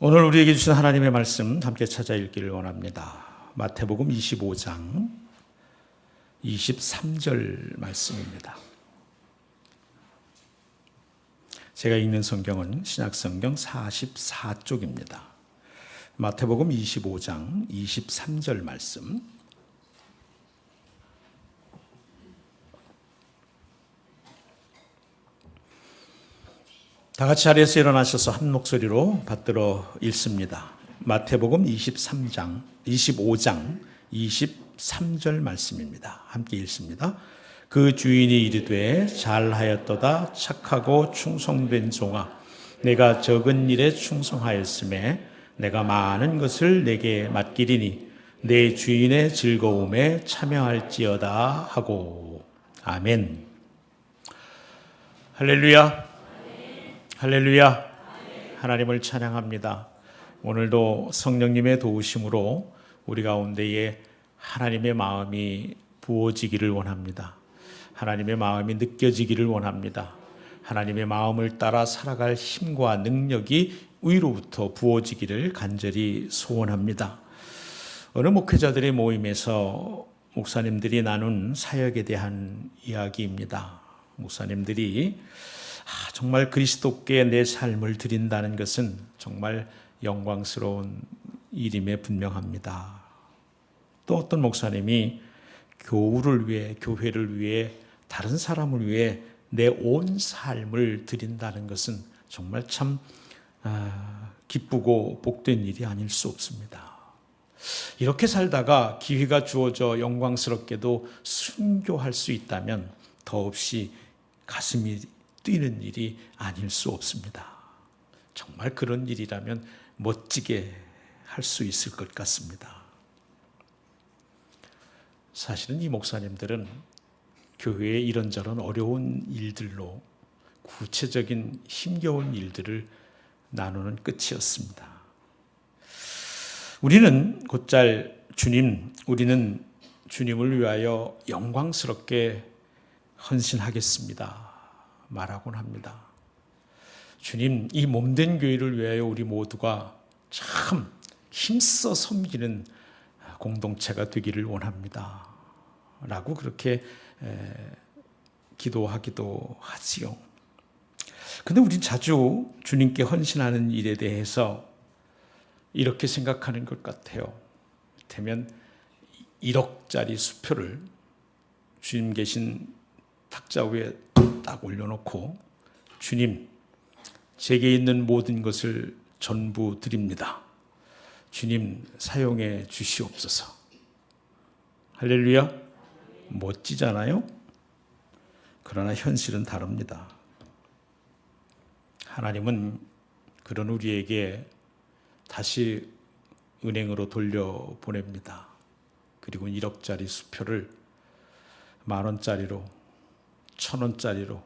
오늘 우리에게 주신 하나님의 말씀 함께 찾아 읽기를 원합니다. 마태복음 25장 23절 말씀입니다. 제가 읽는 성경은 신약성경 44쪽입니다. 마태복음 25장 23절 말씀. 다 같이 자리에서 일어나셔서 한 목소리로 받들어 읽습니다. 마태복음 25장 23절 말씀입니다. 함께 읽습니다. 그 주인이 이르되 잘하였도다 착하고 충성된 종아, 내가 적은 일에 충성하였음에 내가 많은 것을 내게 맡기리니 내 주인의 즐거움에 참여할지어다 하고. 아멘. 할렐루야. 할렐루야. 하나님을 찬양합니다. 오늘도 성령님의 도우심으로 우리 가운데에 하나님의 마음이 부어지기를 원합니다. 하나님의 마음이 느껴지기를 원합니다. 하나님의 마음을 따라 살아갈 힘과 능력이 위로부터 부어지기를 간절히 소원합니다. 어느 목회자들의 모임에서 목사님들이 나눈 사역에 대한 이야기입니다. 목사님들이 정말 그리스도께 내 삶을 드린다는 것은 정말 영광스러운 일임에 분명합니다. 또 어떤 목사님이 교우를 위해, 교회를 위해, 다른 사람을 위해 내 온 삶을 드린다는 것은 정말 참 기쁘고 복된 일이 아닐 수 없습니다. 이렇게 살다가 기회가 주어져 영광스럽게도 순교할 수 있다면 더없이 가슴이 뛰는 일이 아닐 수 없습니다. 정말 그런 일이라면 멋지게 할 수 있을 것 같습니다. 사실은 이 목사님들은 교회의 이런저런 어려운 일들로 구체적인 힘겨운 일들을 나누는 끝이었습니다. 우리는 곧잘 우리는 주님을 위하여 영광스럽게 헌신하겠습니다 말하곤 합니다. 주님, 이 몸된 교회를 위하여 우리 모두가 참 힘써 섬기는 공동체가 되기를 원합니다 라고 그렇게 기도하기도 하지요. 근데 우린 자주 주님께 헌신하는 일에 대해서 이렇게 생각하는 것 같아요. 되면 1억짜리 수표를 주님 계신 탁자 위에 딱 올려놓고, 주님, 제게 있는 모든 것을 전부 드립니다. 주님, 사용해 주시옵소서. 할렐루야. 멋지잖아요? 그러나 현실은 다릅니다. 하나님은 그런 우리에게 다시 은행으로 돌려보냅니다. 그리고 1억짜리 수표를 10,000원짜리로, 1,000원짜리로,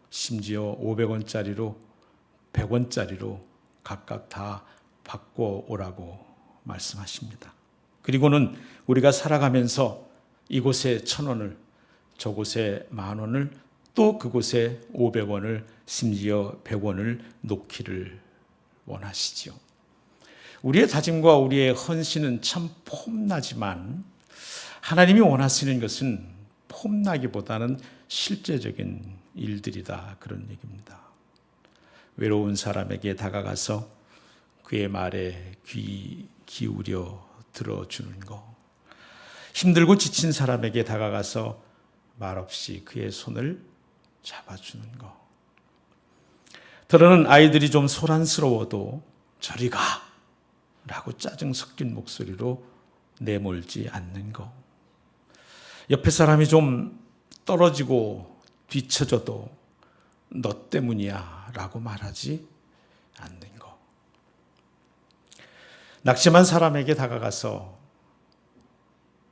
심지어 500원짜리로, 100원짜리로 각각 다 바꿔오라고 말씀하십니다. 그리고는 우리가 살아가면서 이곳에 1,000원을, 저곳에 10,000원을, 또 그곳에 500원을, 심지어 100원을 놓기를 원하시지요. 우리의 다짐과 우리의 헌신은 참 폼나지만 하나님이 원하시는 것은 폼나기보다는 실제적인 일들이다, 그런 얘기입니다. 외로운 사람에게 다가가서 그의 말에 귀 기울여 들어주는 것, 힘들고 지친 사람에게 다가가서 말없이 그의 손을 잡아주는 것, 때로는 아이들이 좀 소란스러워도 저리 가 라고 짜증 섞인 목소리로 내몰지 않는 것, 옆에 사람이 좀 떨어지고 뒤처져도 너 때문이야 라고 말하지 않는 것, 낙심한 사람에게 다가가서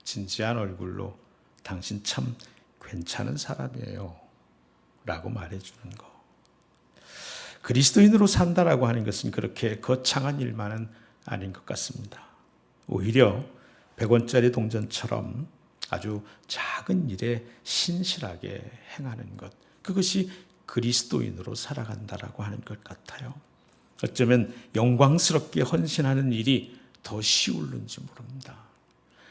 진지한 얼굴로 당신 참 괜찮은 사람이에요 라고 말해주는 것. 그리스도인으로 산다라고 하는 것은 그렇게 거창한 일만은 아닌 것 같습니다. 오히려 100원짜리 동전처럼 아주 작은 일에 신실하게 행하는 것, 그것이 그리스도인으로 살아간다라고 하는 것 같아요. 어쩌면 영광스럽게 헌신하는 일이 더 쉬울는지 모릅니다.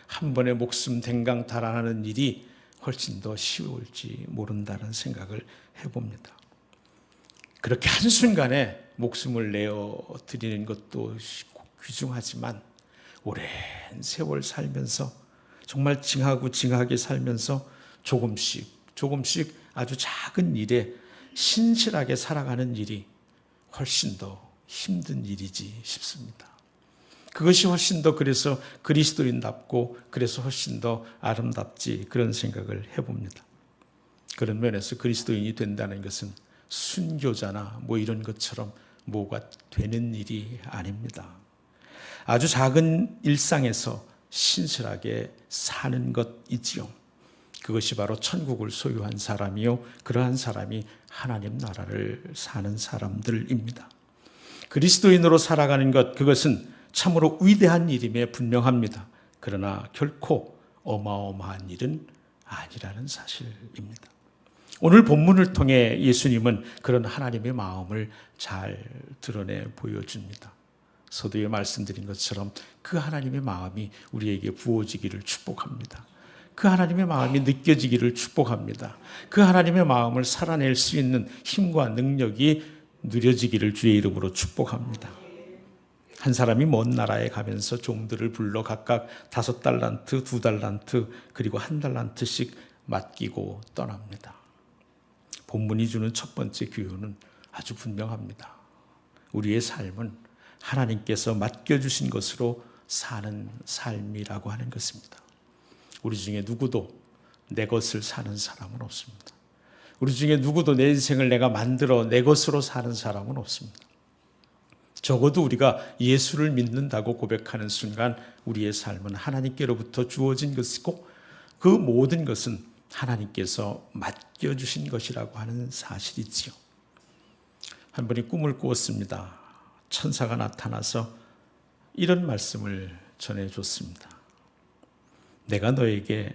한 번에 목숨 댕강 달아나는 일이 훨씬 더 쉬울지 모른다는 생각을 해봅니다. 그렇게 한순간에 목숨을 내어 드리는 것도 귀중하지만 오랜 세월 살면서 정말 징하게 살면서 조금씩 아주 작은 일에 신실하게 살아가는 일이 훨씬 더 힘든 일이지 싶습니다. 그것이 훨씬 더 그래서 그리스도인답고 그래서 훨씬 더 아름답지 그런 생각을 해봅니다. 그런 면에서 그리스도인이 된다는 것은 순교자나 이런 것처럼 뭐가 되는 일이 아닙니다. 아주 작은 일상에서 신실하게 사는 것이지요. 그것이 바로 천국을 소유한 사람이요, 그러한 사람이 하나님 나라를 사는 사람들입니다. 그리스도인으로 살아가는 것, 그것은 참으로 위대한 일임에 분명합니다. 그러나 결코 어마어마한 일은 아니라는 사실입니다. 오늘 본문을 통해 예수님은 그런 하나님의 마음을 잘 드러내 보여줍니다. 서두에 말씀드린 것처럼 그 하나님의 마음이 우리에게 부어지기를 축복합니다. 그 하나님의 마음이 느껴지기를 축복합니다. 그 하나님의 마음을 살아낼 수 있는 힘과 능력이 누려지기를 주의 이름으로 축복합니다. 한 사람이 먼 나라에 가면서 종들을 불러 각각 5달란트, 2달란트, 그리고 1달란트씩 맡기고 떠납니다. 본문이 주는 첫 번째 교훈은 아주 분명합니다. 우리의 삶은 하나님께서 맡겨주신 것으로 사는 삶이라고 하는 것입니다. 우리 중에 누구도 내 것을 사는 사람은 없습니다. 우리 중에 누구도 내 인생을 내가 만들어 내 것으로 사는 사람은 없습니다. 적어도 우리가 예수를 믿는다고 고백하는 순간 우리의 삶은 하나님께로부터 주어진 것이고 그 모든 것은 하나님께서 맡겨주신 것이라고 하는 사실이지요. 한 번이 꿈을 꾸었습니다. 천사가 나타나서 이런 말씀을 전해줬습니다. 내가 너에게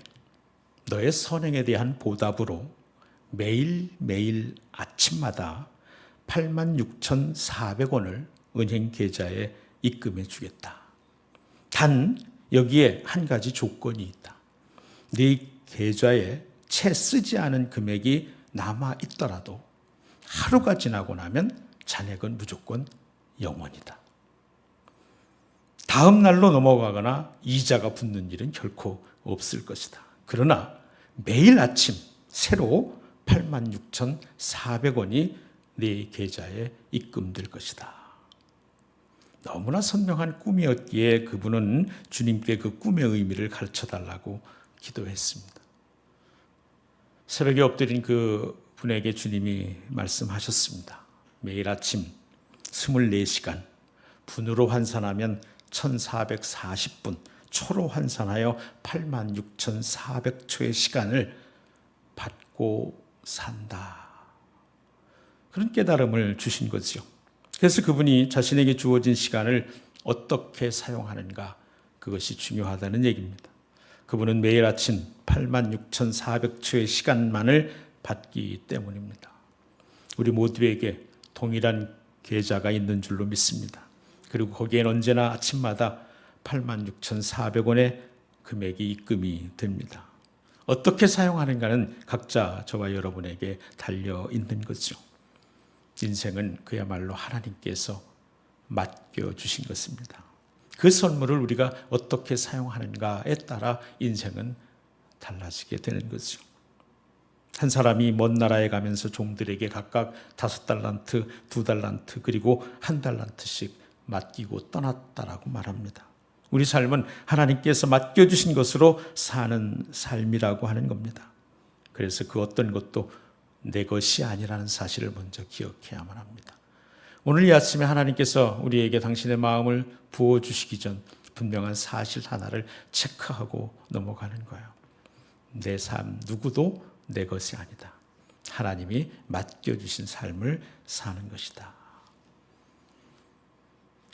너의 선행에 대한 보답으로 매일매일 아침마다 86,400원을 은행 계좌에 입금해 주겠다. 단 여기에 한 가지 조건이 있다. 네 계좌에 채 쓰지 않은 금액이 남아 있더라도 하루가 지나고 나면 잔액은 무조건 0원이다. 다음 날로 넘어가거나 이자가 붙는 일은 결코 없을 것이다. 그러나 매일 아침 새로 86,400원이 네 계좌에 입금될 것이다. 너무나 선명한 꿈이었기에 그분은 주님께 그 꿈의 의미를 가르쳐달라고 기도했습니다. 새벽에 엎드린 그 분에게 주님이 말씀하셨습니다. 매일 아침 24시간, 분으로 환산하면 1440분, 초로 환산하여 86,400초의 시간을 받고 산다. 그런 깨달음을 주신 거죠. 그래서 그분이 자신에게 주어진 시간을 어떻게 사용하는가, 그것이 중요하다는 얘기입니다. 그분은 매일 아침 86,400초의 시간만을 받기 때문입니다. 우리 모두에게 동일한 계좌가 있는 줄로 믿습니다. 그리고 거기엔 언제나 아침마다 86,400원의 금액이 입금이 됩니다. 어떻게 사용하는가는 각자 저와 여러분에게 달려 있는 거죠. 인생은 그야말로 하나님께서 맡겨주신 것입니다. 그 선물을 우리가 어떻게 사용하는가에 따라 인생은 달라지게 되는 거죠. 한 사람이 먼 나라에 가면서 종들에게 각각 5달란트, 2달란트, 그리고 1달란트씩 맡기고 떠났다라고 말합니다. 우리 삶은 하나님께서 맡겨주신 것으로 사는 삶이라고 하는 겁니다. 그래서 그 어떤 것도 내 것이 아니라는 사실을 먼저 기억해야만 합니다. 오늘 이 아침에 하나님께서 우리에게 당신의 마음을 부어주시기 전 분명한 사실 하나를 체크하고 넘어가는 거예요. 내 삶 누구도 내 것이 아니다. 하나님이 맡겨주신 삶을 사는 것이다.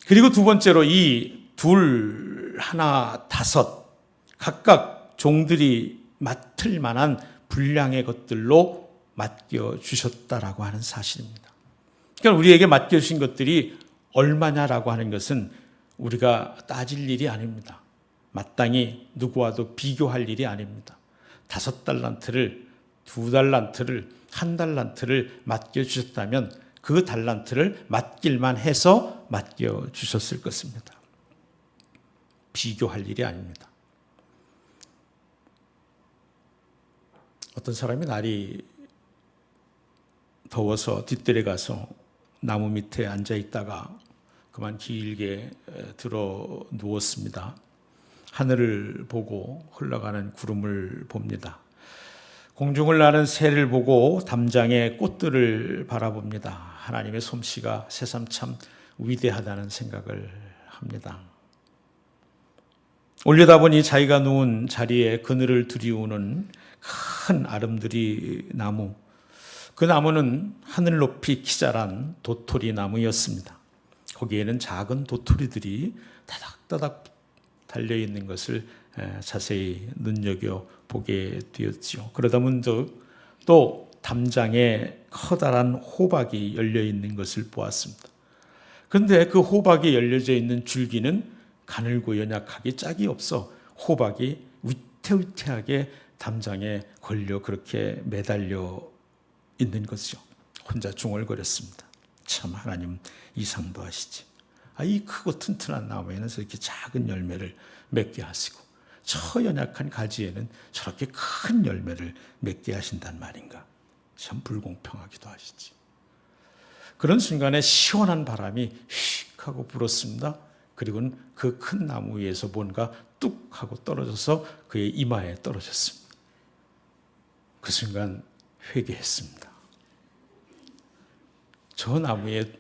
그리고 두 번째로 이 2, 1, 5 각각 종들이 맡을 만한 분량의 것들로 맡겨주셨다라고 하는 사실입니다. 그러니까 우리에게 맡겨주신 것들이 얼마냐라고 하는 것은 우리가 따질 일이 아닙니다. 마땅히 누구와도 비교할 일이 아닙니다. 5달란트를, 2달란트를, 1달란트를 맡겨주셨다면 그 달란트를 맡길만 해서 맡겨주셨을 것입니다. 비교할 일이 아닙니다. 어떤 사람이 날이 더워서 뒷뜰에 가서 나무 밑에 앉아 있다가 그만 길게 들어 누웠습니다. 하늘을 보고 흘러가는 구름을 봅니다. 공중을 나는 새를 보고 담장의 꽃들을 바라봅니다. 하나님의 솜씨가 새삼 참 위대하다는 생각을 합니다. 올려다보니 자기가 누운 자리에 그늘을 두리우는 큰 아름드리 나무, 그 나무는 하늘 높이 키자란 도토리 나무였습니다. 거기에는 작은 도토리들이 다닥다닥 달려있는 것을 자세히 눈여겨보게 되었죠. 그러다 문득 또 담장에 커다란 호박이 열려있는 것을 보았습니다. 그런데 그 호박이 열려져 있는 줄기는 가늘고 연약하게 짝이 없어 호박이 위태위태하게 담장에 걸려 그렇게 매달려 있는 것이죠. 혼자 중얼거렸습니다. 참 하나님 이상도 하시지. 이 크고 튼튼한 나무에는 저렇게 작은 열매를 맺게 하시고 저 연약한 가지에는 저렇게 큰 열매를 맺게 하신단 말인가. 참 불공평하기도 하시지. 그런 순간에 시원한 바람이 휙 하고 불었습니다. 그리고는 그 큰 나무 위에서 뭔가 뚝 하고 떨어져서 그의 이마에 떨어졌습니다. 그 순간 회개했습니다. 저 나무에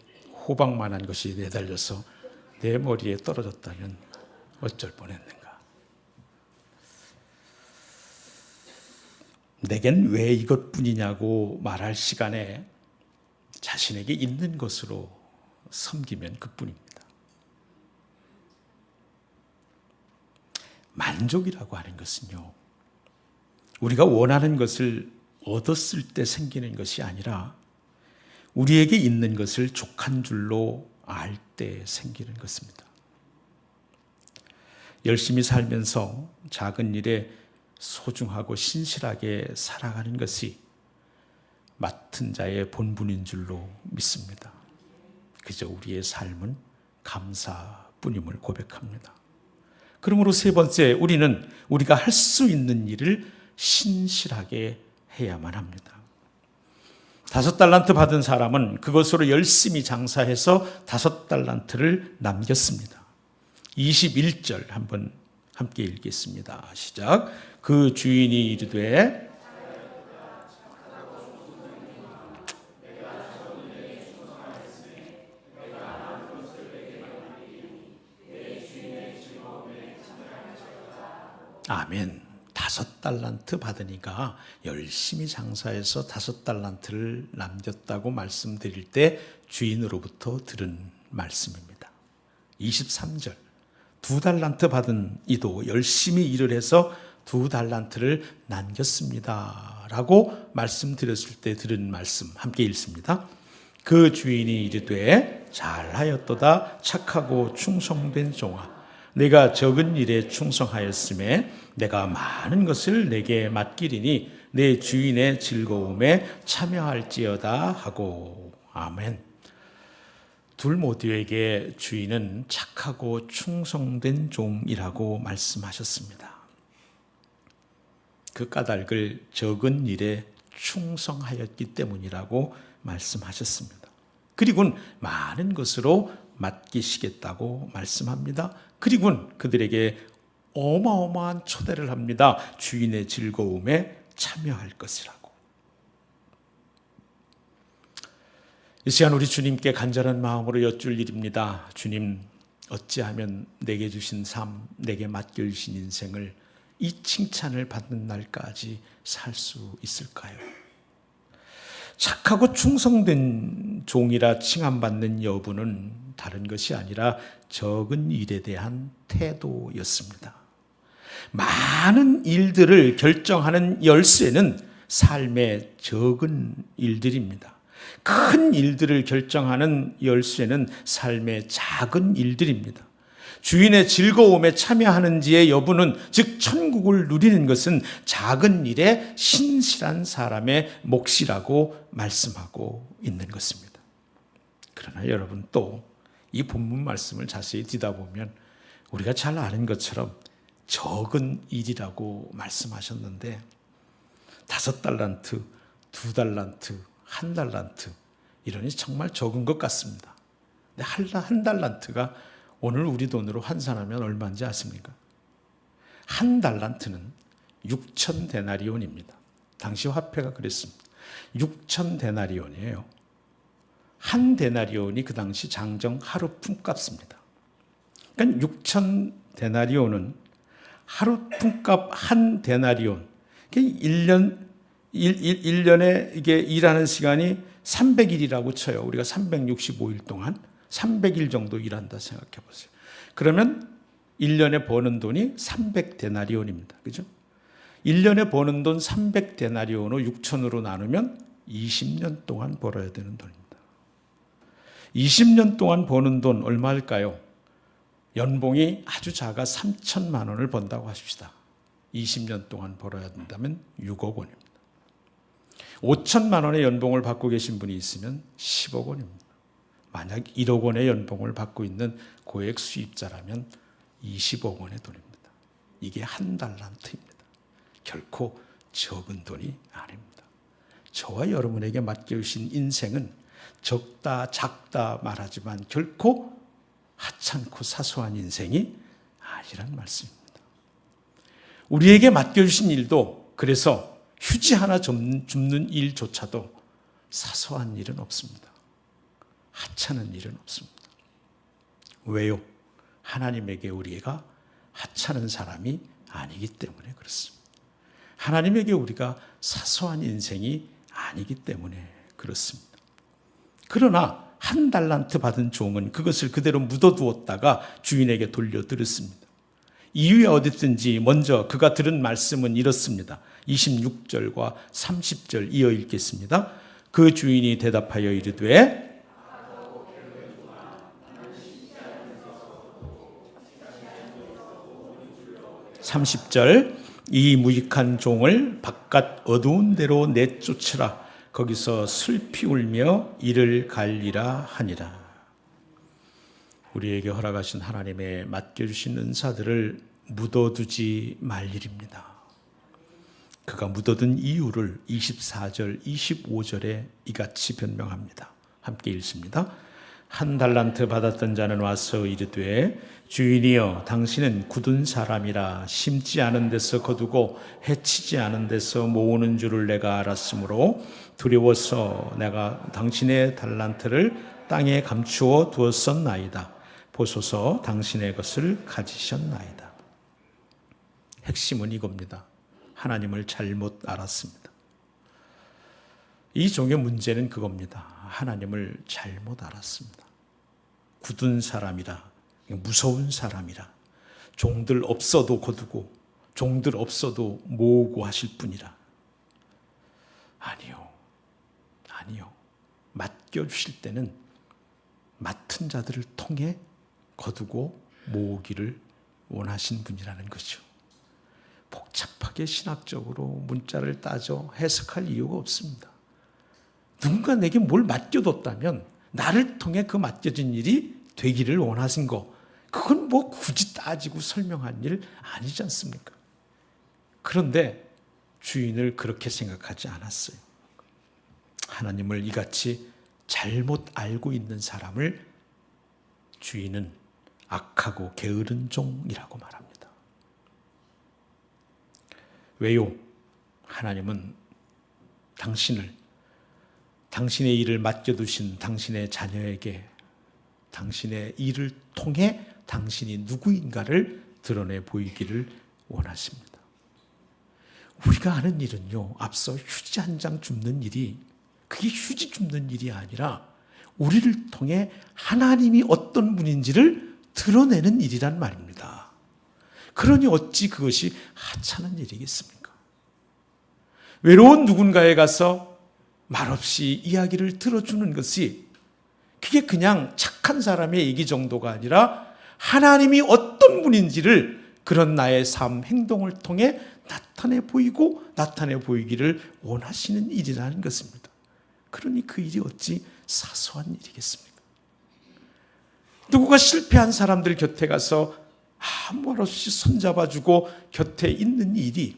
호박만한 것이 내달려서 내 머리에 떨어졌다면 어쩔 뻔했는가. 내겐 왜 이것뿐이냐고 말할 시간에 자신에게 있는 것으로 섬기면 그뿐입니다. 만족이라고 하는 것은요, 우리가 원하는 것을 얻었을 때 생기는 것이 아니라 우리에게 있는 것을 족한 줄로 알 때 생기는 것입니다. 열심히 살면서 작은 일에 소중하고 신실하게 살아가는 것이 맡은 자의 본분인 줄로 믿습니다. 그저 우리의 삶은 감사뿐임을 고백합니다. 그러므로 세 번째, 우리는 우리가 할 수 있는 일을 신실하게 해야만 합니다. 5달란트 받은 사람은 그것으로 열심히 장사해서 5달란트를 남겼습니다. 21절 한번 함께 읽겠습니다. 시작. 그 주인이 이르되 아멘. 5달란트 받으니까 열심히 장사해서 5달란트를 남겼다고 말씀드릴 때 주인으로부터 들은 말씀입니다. 23절. 2달란트 받은 이도 열심히 일을 해서 2달란트를 남겼습니다. 라고 말씀드렸을 때 들은 말씀 함께 읽습니다. 그 주인이 이르되 잘하였도다 착하고 충성된 종아, 내가 적은 일에 충성하였음에 내가 많은 것을 내게 맡기리니 내 주인의 즐거움에 참여할지어다 하고. 아멘. 둘 모두에게 주인은 착하고 충성된 종이라고 말씀하셨습니다. 그 까닭을 적은 일에 충성하였기 때문이라고 말씀하셨습니다. 그리고는 많은 것으로 맡기시겠다고 말씀합니다. 그리고는 그들에게 어마어마한 초대를 합니다. 주인의 즐거움에 참여할 것이라고. 이 시간 우리 주님께 간절한 마음으로 여쭐 일입니다. 주님, 어찌하면 내게 주신 삶, 내게 맡겨주신 인생을 이 칭찬을 받는 날까지 살 수 있을까요? 착하고 충성된 종이라 칭함받는 여부는 다른 것이 아니라 적은 일에 대한 태도였습니다. 많은 일들을 결정하는 열쇠는 삶의 적은 일들입니다. 큰 일들을 결정하는 열쇠는 삶의 작은 일들입니다. 주인의 즐거움에 참여하는지의 여부는, 즉 천국을 누리는 것은 작은 일에 신실한 사람의 몫이라고 말씀하고 있는 것입니다. 그러나 여러분, 또 이 본문 말씀을 자세히 듣다 보면 우리가 잘 아는 것처럼 적은 일이라고 말씀하셨는데 5달란트, 2달란트, 1달란트 이러니 정말 적은 것 같습니다. 근데 한 달란트가 오늘 우리 돈으로 환산하면 얼마인지 아십니까? 1달란트는 6,000데나리온입니다. 당시 화폐가 그랬습니다. 6,000데나리온이에요. 1데나리온이 그 당시 장정 하루 품값입니다. 그러니까 6,000데나리온은 하루 품값 1데나리온. 1년에 이게 일하는 시간이 300일이라고 쳐요. 우리가 365일 동안 300일 정도 일한다 생각해 보세요. 그러면 1년에 버는 돈이 300데나리온입니다. 그죠? 1년에 버는 돈 300데나리온을 6천으로 나누면 20년 동안 벌어야 되는 돈입니다. 20년 동안 버는 돈 얼마일까요? 연봉이 아주 작아 3천만 원을 번다고 하십시다. 20년 동안 벌어야 된다면 6억 원입니다. 5천만 원의 연봉을 받고 계신 분이 있으면 10억 원입니다. 만약 1억 원의 연봉을 받고 있는 고액 수입자라면 20억 원의 돈입니다. 이게 1달란트입니다. 결코 적은 돈이 아닙니다. 저와 여러분에게 맡겨주신 인생은 적다 작다 말하지만 결코 하찮고 사소한 인생이 아니란 말씀입니다. 우리에게 맡겨주신 일도 그래서 휴지 하나 줍는 일조차도 사소한 일은 없습니다. 하찮은 일은 없습니다. 왜요? 하나님에게 우리가 하찮은 사람이 아니기 때문에 그렇습니다. 하나님에게 우리가 사소한 인생이 아니기 때문에 그렇습니다. 그러나 1달란트 받은 종은 그것을 그대로 묻어두었다가 주인에게 돌려드렸습니다. 이유에 어딨든지 먼저 그가 들은 말씀은 이렇습니다. 26절과 30절 이어 읽겠습니다. 그 주인이 대답하여 이르되 30절 이 무익한 종을 바깥 어두운 데로 내쫓으라. 거기서 슬피 울며 이를 갈리라 하니라. 우리에게 허락하신 하나님의 맡겨주신 은사들을 묻어두지 말 일입니다. 그가 묻어둔 이유를 24절, 25절에 이같이 변명합니다. 함께 읽습니다. 1달란트 받았던 자는 와서 이르되 주인이여 당신은 굳은 사람이라 심지 않은 데서 거두고 해치지 않은 데서 모으는 줄을 내가 알았으므로 두려워서 내가 당신의 달란트를 땅에 감추어 두었었나이다. 보소서 당신의 것을 가지셨나이다. 핵심은 이겁니다. 하나님을 잘못 알았습니다. 이 종의 문제는 그겁니다. 하나님을 잘못 알았습니다. 굳은 사람이라, 무서운 사람이라, 종들 없어도 거두고 종들 없어도 모으고 하실 분이라. 아니요. 맡겨주실 때는 맡은 자들을 통해 거두고 모으기를 원하신 분이라는 거죠. 복잡하게 신학적으로 문자를 따져 해석할 이유가 없습니다. 누군가 내게 뭘 맡겨뒀다면 나를 통해 그 맡겨진 일이 되기를 원하신 거, 그건 뭐 굳이 따지고 설명할 일 아니지 않습니까? 그런데 주인을 그렇게 생각하지 않았어요. 하나님을 이같이 잘못 알고 있는 사람을 주인은 악하고 게으른 종이라고 말합니다. 왜요? 하나님은 당신의 일을 맡겨두신 당신의 자녀에게 당신의 일을 통해 당신이 누구인가를 드러내 보이기를 원하십니다. 우리가 하는 일은요, 앞서 휴지 한 장 줍는 일이 그게 휴지 줍는 일이 아니라 우리를 통해 하나님이 어떤 분인지를 드러내는 일이란 말입니다. 그러니 어찌 그것이 하찮은 일이겠습니까? 외로운 누군가에 가서 말없이 이야기를 들어주는 것이 그게 그냥 착한 사람의 얘기 정도가 아니라 하나님이 어떤 분인지를 그런 나의 삶, 행동을 통해 나타내 보이고 나타내 보이기를 원하시는 일이라는 것입니다. 그러니 그 일이 어찌 사소한 일이겠습니까? 누구가 실패한 사람들 곁에 가서 아무 말 없이 손잡아주고 곁에 있는 일이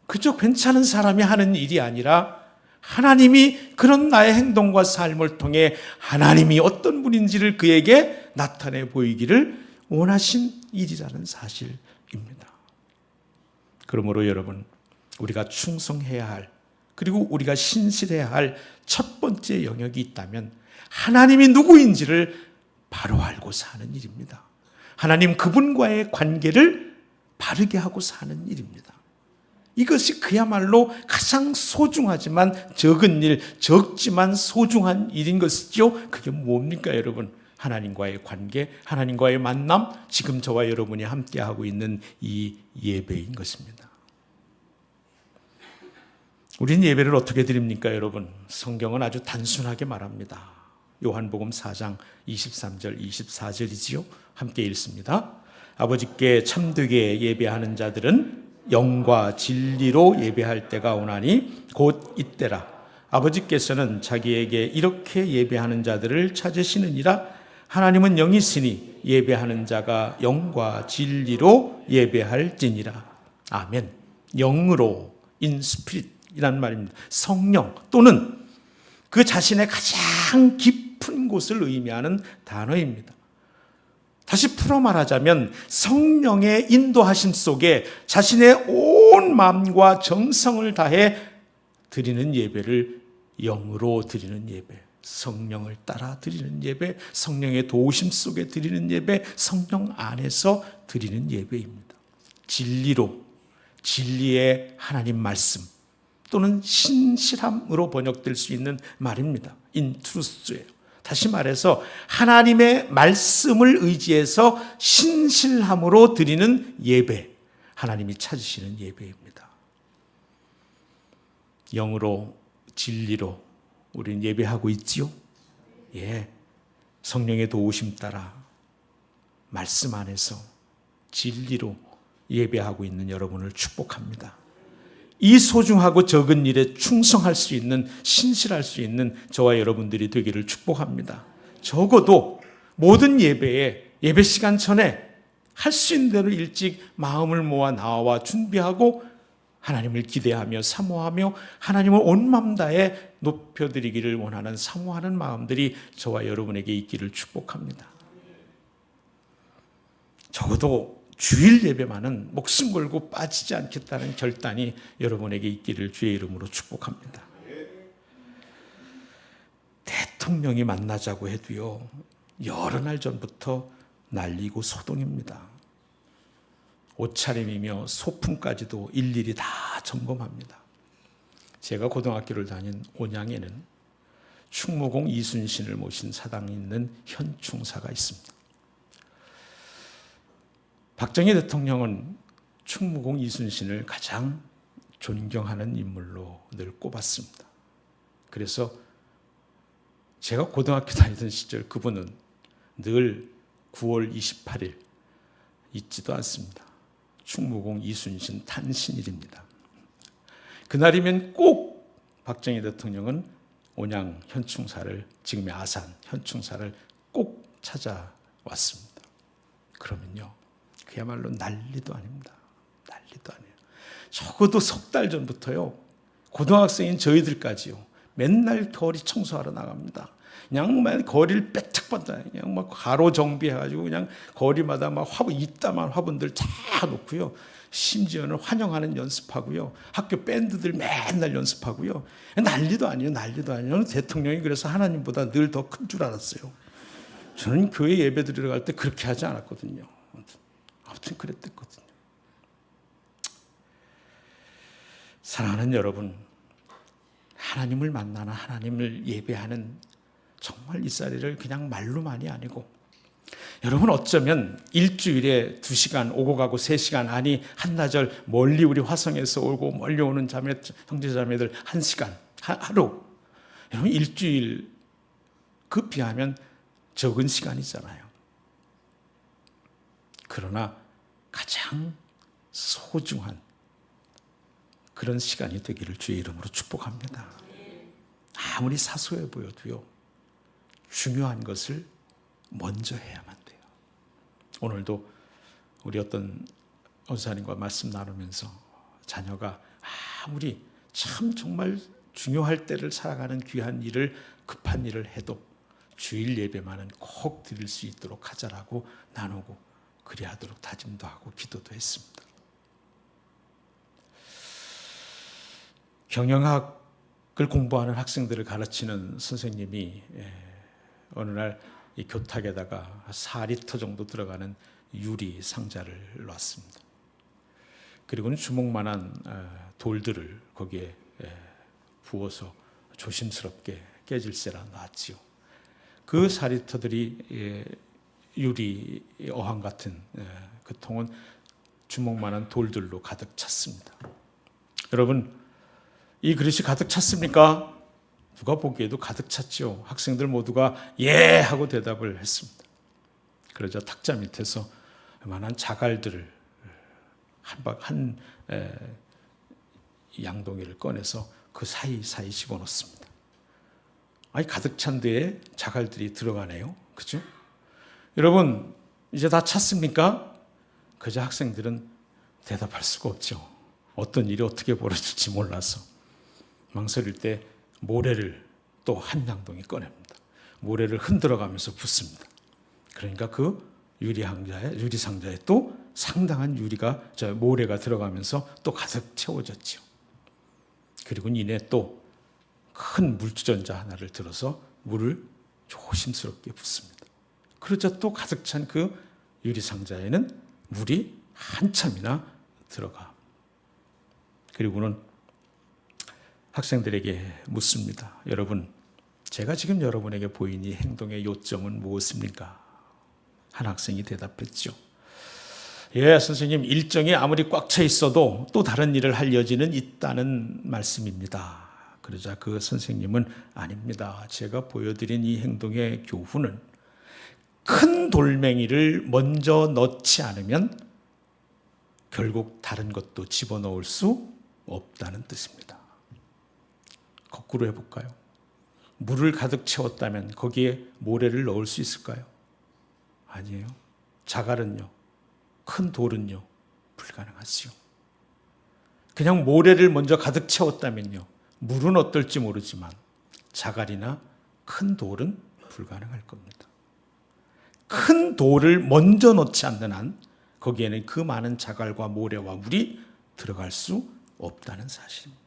그저 괜찮은 사람이 하는 일이 아니라 하나님이 그런 나의 행동과 삶을 통해 하나님이 어떤 분인지를 그에게 나타내 보이기를 원하신 일이라는 사실입니다. 그러므로 여러분, 우리가 충성해야 할, 그리고 우리가 신실해야 할 첫 번째 영역이 있다면 하나님이 누구인지를 바로 알고 사는 일입니다. 하나님 그분과의 관계를 바르게 하고 사는 일입니다. 이것이 그야말로 가장 소중하지만 적은 일, 적지만 소중한 일인 것이죠. 그게 뭡니까, 여러분? 하나님과의 관계, 하나님과의 만남, 지금 저와 여러분이 함께하고 있는 이 예배인 것입니다. 우린 예배를 어떻게 드립니까, 여러분? 성경은 아주 단순하게 말합니다. 요한복음 4장 23절, 24절이지요. 함께 읽습니다. 아버지께 참되게 예배하는 자들은 영과 진리로 예배할 때가 오나니 곧 이때라. 아버지께서는 자기에게 이렇게 예배하는 자들을 찾으시느니라. 하나님은 영이시니 예배하는 자가 영과 진리로 예배할지니라. 아멘. 영으로, in spirit이라는 말입니다. 성령 또는 그 자신의 가장 깊은 곳을 의미하는 단어입니다. 다시 풀어 말하자면 성령의 인도하심 속에 자신의 온 마음과 정성을 다해 드리는 예배를 영으로 드리는 예배, 성령을 따라 드리는 예배, 성령의 도우심 속에 드리는 예배, 성령 안에서 드리는 예배입니다. 진리로, 진리의 하나님 말씀 또는 신실함으로 번역될 수 있는 말입니다. in truth예요. 다시 말해서 하나님의 말씀을 의지해서 신실함으로 드리는 예배, 하나님이 찾으시는 예배입니다. 영으로, 진리로 우리는 예배하고 있지요? 예, 성령의 도우심 따라 말씀 안에서 진리로 예배하고 있는 여러분을 축복합니다. 이 소중하고 적은 일에 충성할 수 있는, 신실할 수 있는 저와 여러분들이 되기를 축복합니다. 적어도 모든 예배에 예배 시간 전에 할 수 있는 대로 일찍 마음을 모아 나와 준비하고 하나님을 기대하며 사모하며 하나님을 온 마음 다해 높여드리기를 원하는 사모하는 마음들이 저와 여러분에게 있기를 축복합니다. 적어도 주일 예배만은 목숨 걸고 빠지지 않겠다는 결단이 여러분에게 있기를 주의 이름으로 축복합니다. 대통령이 만나자고 해도요, 여러 날 전부터 난리고 소동입니다. 옷차림이며 소품까지도 일일이 다 점검합니다. 제가 고등학교를 다닌 온양에는 충무공 이순신을 모신 사당이 있는 현충사가 있습니다. 박정희 대통령은 충무공 이순신을 가장 존경하는 인물로 늘 꼽았습니다. 그래서 제가 고등학교 다니던 시절 그분은 늘 9월 28일 잊지도 않습니다. 충무공 이순신 탄신일입니다. 그날이면 꼭 박정희 대통령은 온양 현충사를, 지금의 아산 현충사를 꼭 찾아왔습니다. 그러면요, 그야말로 난리도 아닙니다. 난리도 아니에요. 적어도 석 달 전부터요, 고등학생인 저희들까지요, 맨날 거리 청소하러 나갑니다. 그냥 막 거리를 빼짝반짝 그냥 막 가로 정비해가지고 그냥 거리마다 막 화분, 이따만 화분들 다 놓고요. 심지어는 환영하는 연습하고요. 학교 밴드들 맨날 연습하고요. 난리도 아니에요. 난리도 아니에요. 대통령이 그래서 하나님보다 늘 더 큰 줄 알았어요. 저는 교회 예배 드리러 갈 때 그렇게 하지 않았거든요. 아무튼 그랬댔거든요. 사랑하는 여러분, 하나님을 만나는, 하나님을 예배하는 정말 이 자리를 그냥 말로만이 아니고, 여러분 어쩌면 일주일에 2시간 오고 가고 3시간, 아니 한나절 멀리 우리 화성에서 오고 멀리 오는 자매, 형제 자매들 1시간, 하루. 여러분, 일주일 그 비하면 적은 시간이잖아요. 그러나 가장 소중한 그런 시간이 되기를 주의 이름으로 축복합니다. 아무리 사소해 보여도요, 중요한 것을 먼저 해야만 돼요. 오늘도 우리 어떤 원사님과 말씀 나누면서 자녀가 아무리 참 정말 중요할 때를 살아가는 귀한 일을, 급한 일을 해도 주일 예배만은 꼭 드릴 수 있도록 하자라고 나누고 그리하도록 다짐도 하고 기도도 했습니다. 경영학을 공부하는 학생들을 가르치는 선생님이 어느 날 이 교탁에다가 4리터 정도 들어가는 유리 상자를 놨습니다. 그리고는 주먹만한 돌들을 거기에 부어서 조심스럽게 깨질세라 놨지요. 그 4리터들이 유리 어항 같은 그 통은 주먹만한 돌들로 가득 찼습니다. 여러분, 이 그릇이 가득 찼습니까? 누가 보기에도 가득 찼죠. 학생들 모두가 예 하고 대답을 했습니다. 그러자 탁자 밑에서 요만한 자갈들을 한 양동이를 꺼내서 그 사이사이 집어넣습니다. 아니, 가득 찬 데에 자갈들이 들어가네요. 그죠? 여러분, 이제 다 찼습니까? 그저 학생들은 대답할 수가 없죠. 어떤 일이 어떻게 벌어질지 몰라서 망설일 때 모래를 또 한 양동이 꺼냅니다. 모래를 흔들어가면서 붓습니다. 그러니까 그 유리상자에 또 상당한 모래가 들어가면서 또 가득 채워졌죠. 그리고 이내 또 큰 물주전자 하나를 들어서 물을 조심스럽게 붓습니다. 그러자 또 가득 찬 그 유리상자에는 물이 한참이나 들어가. 그리고는 학생들에게 묻습니다. 여러분, 제가 지금 여러분에게 보인 이 행동의 요점은 무엇입니까? 한 학생이 대답했죠. 예, 선생님, 일정이 아무리 꽉 차 있어도 또 다른 일을 할 여지는 있다는 말씀입니다. 그러자 그 선생님은 아닙니다. 제가 보여드린 이 행동의 교훈은 큰 돌멩이를 먼저 넣지 않으면 결국 다른 것도 집어넣을 수 없다는 뜻입니다. 거꾸로 해볼까요? 물을 가득 채웠다면 거기에 모래를 넣을 수 있을까요? 아니에요. 자갈은요, 큰 돌은요, 불가능하지요. 그냥 모래를 먼저 가득 채웠다면요, 물은 어떨지 모르지만 자갈이나 큰 돌은 불가능할 겁니다. 큰 돌을 먼저 넣지 않는 한 거기에는 그 많은 자갈과 모래와 물이 들어갈 수 없다는 사실입니다.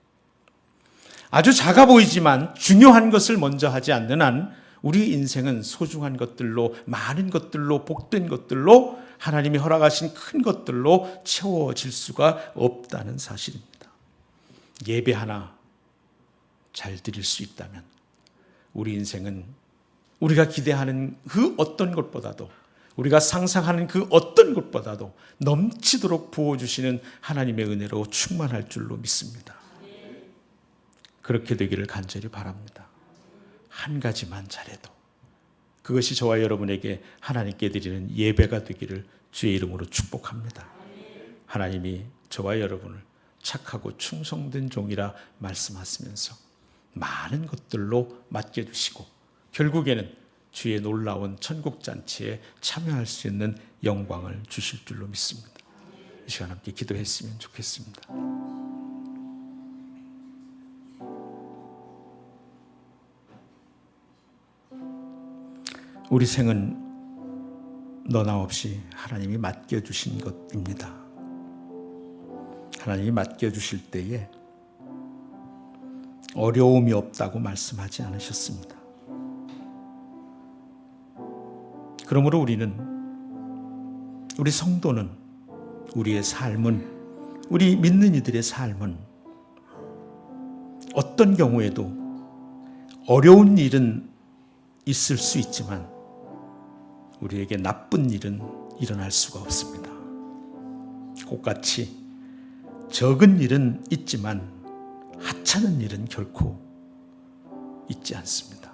아주 작아 보이지만 중요한 것을 먼저 하지 않는 한 우리 인생은 소중한 것들로, 많은 것들로, 복된 것들로, 하나님이 허락하신 큰 것들로 채워질 수가 없다는 사실입니다. 예배 하나 잘 드릴 수 있다면 우리 인생은 우리가 기대하는 그 어떤 것보다도, 우리가 상상하는 그 어떤 것보다도 넘치도록 부어주시는 하나님의 은혜로 충만할 줄로 믿습니다. 그렇게 되기를 간절히 바랍니다. 한 가지만 잘해도 그것이 저와 여러분에게 하나님께 드리는 예배가 되기를 주의 이름으로 축복합니다. 하나님이 저와 여러분을 착하고 충성된 종이라 말씀하시면서 많은 것들로 맡겨주시고 결국에는 주의 놀라운 천국잔치에 참여할 수 있는 영광을 주실 줄로 믿습니다. 이 시간 함께 기도했으면 좋겠습니다. 우리 생은 너나 없이 하나님이 맡겨주신 것입니다. 하나님이 맡겨주실 때에 어려움이 없다고 말씀하지 않으셨습니다. 그러므로 우리 성도는, 우리의 삶은, 우리 믿는 이들의 삶은 어떤 경우에도 어려운 일은 있을 수 있지만 우리에게 나쁜 일은 일어날 수가 없습니다. 똑같이 적은 일은 있지만 하찮은 일은 결코 있지 않습니다.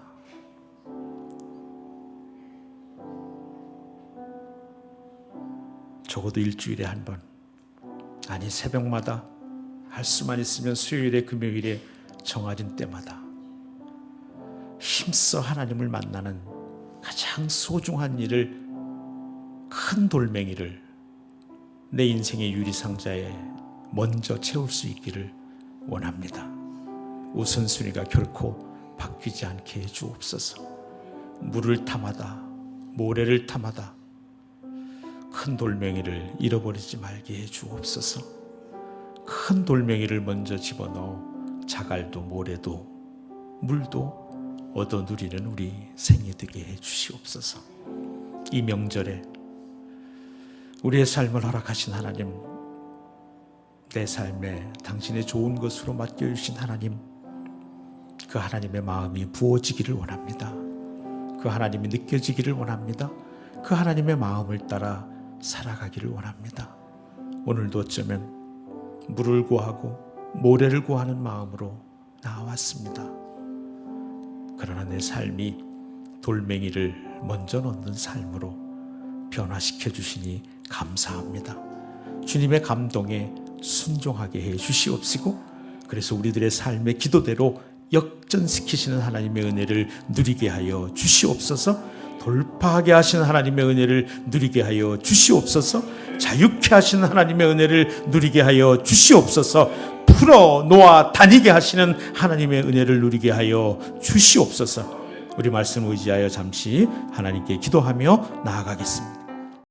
적어도 일주일에 한 번, 아니 새벽마다, 할 수만 있으면 수요일에 금요일에 정해진 때마다 힘써 하나님을 만나는 가장 소중한 일을, 큰 돌멩이를 내 인생의 유리상자에 먼저 채울 수 있기를 원합니다. 우선순위가 결코 바뀌지 않게 해 주옵소서. 물을 탐하다, 모래를 탐하다 큰 돌멩이를 잃어버리지 말게 해 주옵소서. 큰 돌멩이를 먼저 집어넣어 자갈도 모래도 물도 얻어 누리는 우리 생이 되게 해 주시옵소서. 이 명절에 우리의 삶을 허락하신 하나님, 내 삶에 당신의 좋은 것으로 맡겨주신 하나님, 그 하나님의 마음이 부어지기를 원합니다. 그 하나님이 느껴지기를 원합니다. 그 하나님의 마음을 따라 살아가기를 원합니다. 오늘도 어쩌면 물을 구하고 모래를 구하는 마음으로 나왔습니다. 그러나 내 삶이 돌멩이를 먼저 넣는 삶으로 변화시켜 주시니 감사합니다. 주님의 감동에 순종하게 해 주시옵시고, 그래서 우리들의 삶의 기도대로 역전시키시는 하나님의 은혜를 누리게 하여 주시옵소서. 돌파하게 하시는 하나님의 은혜를 누리게 하여 주시옵소서. 자유케 하시는 하나님의 은혜를 누리게 하여 주시옵소서. 풀어 놓아 다니게 하시는 하나님의 은혜를 누리게 하여 주시옵소서. 우리 말씀 의지하여 잠시 하나님께 기도하며 나아가겠습니다.